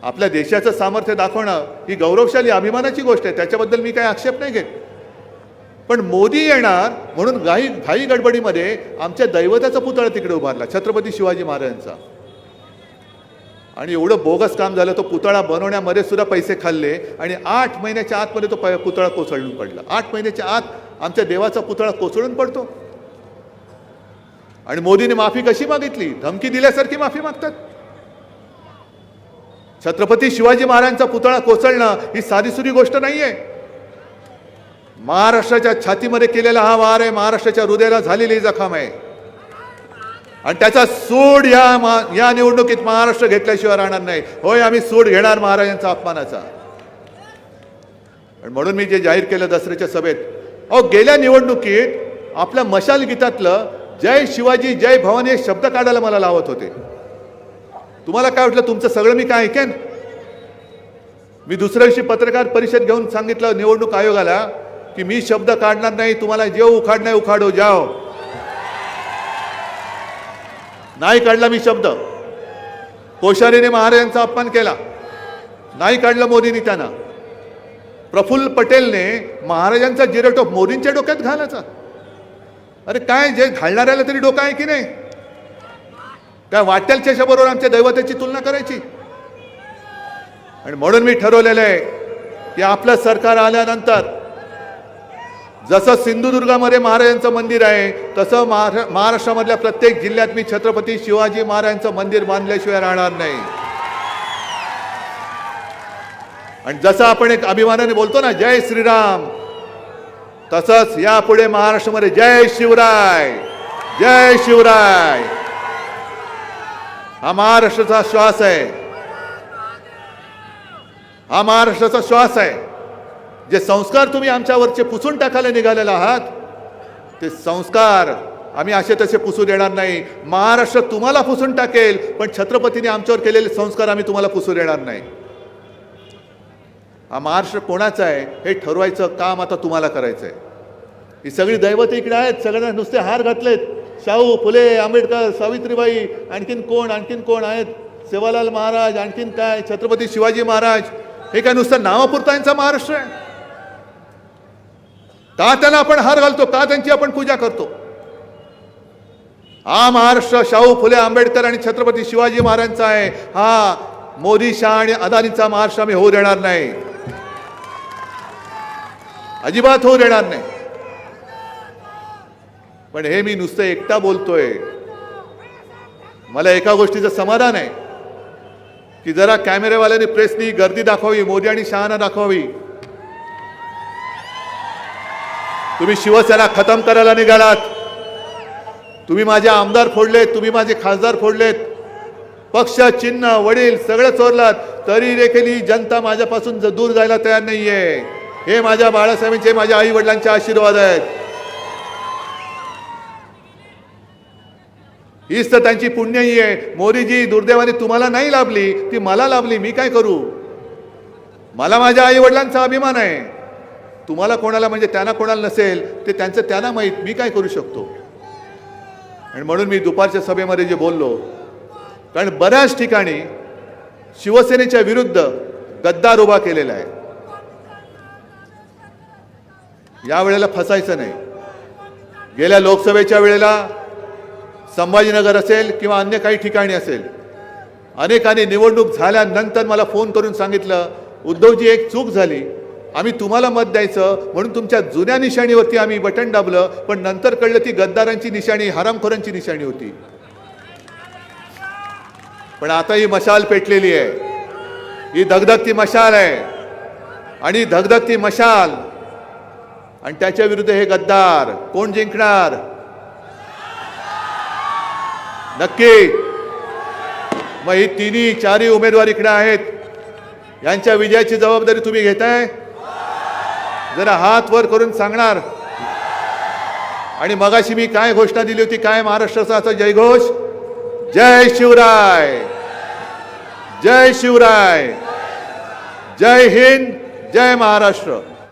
आपल्या देशाचं सामर्थ्य दाखवणं ही गौरवशाली अभिमानाची गोष्ट आहे, त्याच्याबद्दल मी काही आक्षेप नाही घेत. पण मोदी येणार म्हणून घाई गडबडीमध्ये आमच्या दैवताचा पुतळा तिकडे उभारला, छत्रपती शिवाजी महाराजांचा. आणि एवढं बोगस काम झालं, तो पुतळा बनवण्यामध्ये सुद्धा पैसे खाल्ले आणि 8 महिन्याच्या आतमध्ये तो पुतळा कोसळून पडला. 8 महिन्याच्या आत आमच्या देवाचा पुतळा कोसळून पडतो. आणि मोदीने माफी कशी मागितली? धमकी दिल्यासारखी माफी मागतात. छत्रपती शिवाजी महाराजांचा पुतळा कोसळणं ही साधीसुधी गोष्ट नाहीये. महाराष्ट्राच्या छातीमध्ये केलेला हा वार आहे, महाराष्ट्राच्या हृदयाला झालेली जखम आहे. आणि त्याचा सूड या निवडणुकीत महाराष्ट्र घेतल्याशिवाय राहणार नाही. होय, आम्ही सूड घेणार महाराजांचा अपमानाचा. म्हणून मी जे जाहीर केलं दसऱ्याच्या सभेत, गेल्या निवडणुकीत आपल्या मशाल गीतातलं जय शिवाजी जय भवानी हे शब्द काढायला मला लावत होते. तुम्हाला काय वाटलं तुमचं सगळं मी काय ऐकेन? मी दुसऱ्या दिवशी पत्रकार परिषद घेऊन सांगितलं निवडणूक आयोगाला की मी शब्द काढणार नाही, तुम्हाला जे उखाडणार उखाडो जाओ. नाही काढला मी शब्द. कोश्यारीने महाराजांचा अपमान केला, नाही काढलं मोदींनी त्यांना. प्रफुल्ल पटेलने महाराजांचा जिरटोप मोदींच्या डोक्यात घालायचा. अरे काय, जे घालणाऱ्याला तरी डोकं आहे की नाही? काय वाटेलच्या बरोबर आमच्या दैवताची तुलना करायची? आणि म्हणून मी ठरवलेलं आहे की आपलं सरकार आल्यानंतर जसं सिंधुदुर्गामध्ये महाराजांचं मंदिर आहे तसं महाराष्ट्रामधल्या प्रत्येक जिल्ह्यात मी छत्रपती शिवाजी महाराजांचं मंदिर बांधल्याशिवाय राहणार नाही. आणि जसं आपण एक अभिमानाने बोलतो ना जय श्रीराम, तसंच यापुढे महाराष्ट्रामध्ये जय शिवराय जय शिवराय हा महाराष्ट्राचा श्वास आहे. हा महाराष्ट्राचा श्वास आहे. जे संस्कार तुम्ही आमच्यावरचे पुसून टाकायला निघालेला आहात, ते संस्कार आम्ही असे तसे पुसू देणार नाही. महाराष्ट्र तुम्हाला पुसून टाकेल, पण छत्रपतीने आमच्यावर केलेले संस्कार आम्ही तुम्हाला पुसू देणार नाही. हा महाराष्ट्र कोणाचा आहे हे ठरवायचं काम आता तुम्हाला करायचं आहे. ही सगळी दैवत इकडे आहेत, सगळ्यांना नुसते हार घातलेत. शाहू फुले, आंबेडकर, सावित्रीबाई, आणखीन कोण आहेत, सेवालाल महाराज, आणखीन काय, छत्रपती शिवाजी महाराज. हे काय नुसतं नावापुरता यांचा महाराष्ट्र आहे? का त्यांना आपण हार घालतो? का त्यांची आपण पूजा करतो? हा महाराष्ट्र शाहू फुले, आंबेडकर आणि छत्रपती शिवाजी महाराजांचा आहे. हा मोदी, शाह आणि अदानीचा महाराष्ट्र आम्ही होऊ देणार नाही, अजिबात होऊ देणार नाही. पण हे मी नुसतं एकटा बोलतोय. मला एका गोष्टीचं समाधान आहे की जरा कॅमेरेवाल्यांनी, प्रेसनी गर्दी दाखवावी, मोदी आणि शहाना दाखवावी. तुम्ही शिवसेना खतम करायला निघालात, तुम्ही माझे आमदार फोडलेत, तुम्ही माझे खासदार फोडलेत, पक्ष, चिन्ह, वडील सगळं चोरलात, तरी देखील ही जनता माझ्यापासून दूर जायला तयार नाहीये. हे माझ्या बाळासाहेबांचे, माझ्या आई वडिलांचे आशीर्वाद आहेत. हीच तर त्यांची पुण्याई आहे. मोदीजी, दुर्दैवाने तुम्हाला नाही लाभली, ती मला लाभली. मी काय करू? मला माझ्या आई वडिलांचा अभिमान आहे. तुम्हाला कोणाला, म्हणजे त्यांना कोणाला नसेल ते त्यांचं त्यांना माहीत, मी काय करू शकतो? आणि म्हणून मी दुपारच्या सभेमध्ये जे बोललो, कारण बऱ्याच ठिकाणी शिवसेनेच्या विरुद्ध गद्दार उभा केलेला आहे. या वेळेला फसायचं नाही. गेल्या लोकसभेच्या वेळेला संभाजीनगर असेल किंवा अन्य काही ठिकाणी असेल, अनेकांनी निवडणूक झाल्यानंतर मला फोन करून सांगितलं, उद्धवजी एक चूक झाली, आम्ही तुम्हाला मत द्यायचं म्हणून तुमच्या जुन्या निशाणीवरती आम्ही बटन दाबलं, पण नंतर कळलं ती गद्दारांची निशाणी, हरामखोरांची निशाणी होती. पण आता ही मशाल पेटलेली आहे, ही धगधगती मशाल आहे. आणि धगधगती मशाल आणि त्याच्या विरुद्ध हे गद्दार. कोण जिंकणार? नक्की मग ही तिन्ही चारही उमेदवार इकडे आहेत, यांच्या विजयाची जबाबदारी तुम्ही घेताय? जरा हात वर करून सांगणार. आणि मगाशी मी काय घोषणा दिली होती, काय महाराष्ट्राचा असा जयघोष? जय शिवराय जय शिवराय, जय हिंद, जय महाराष्ट्र.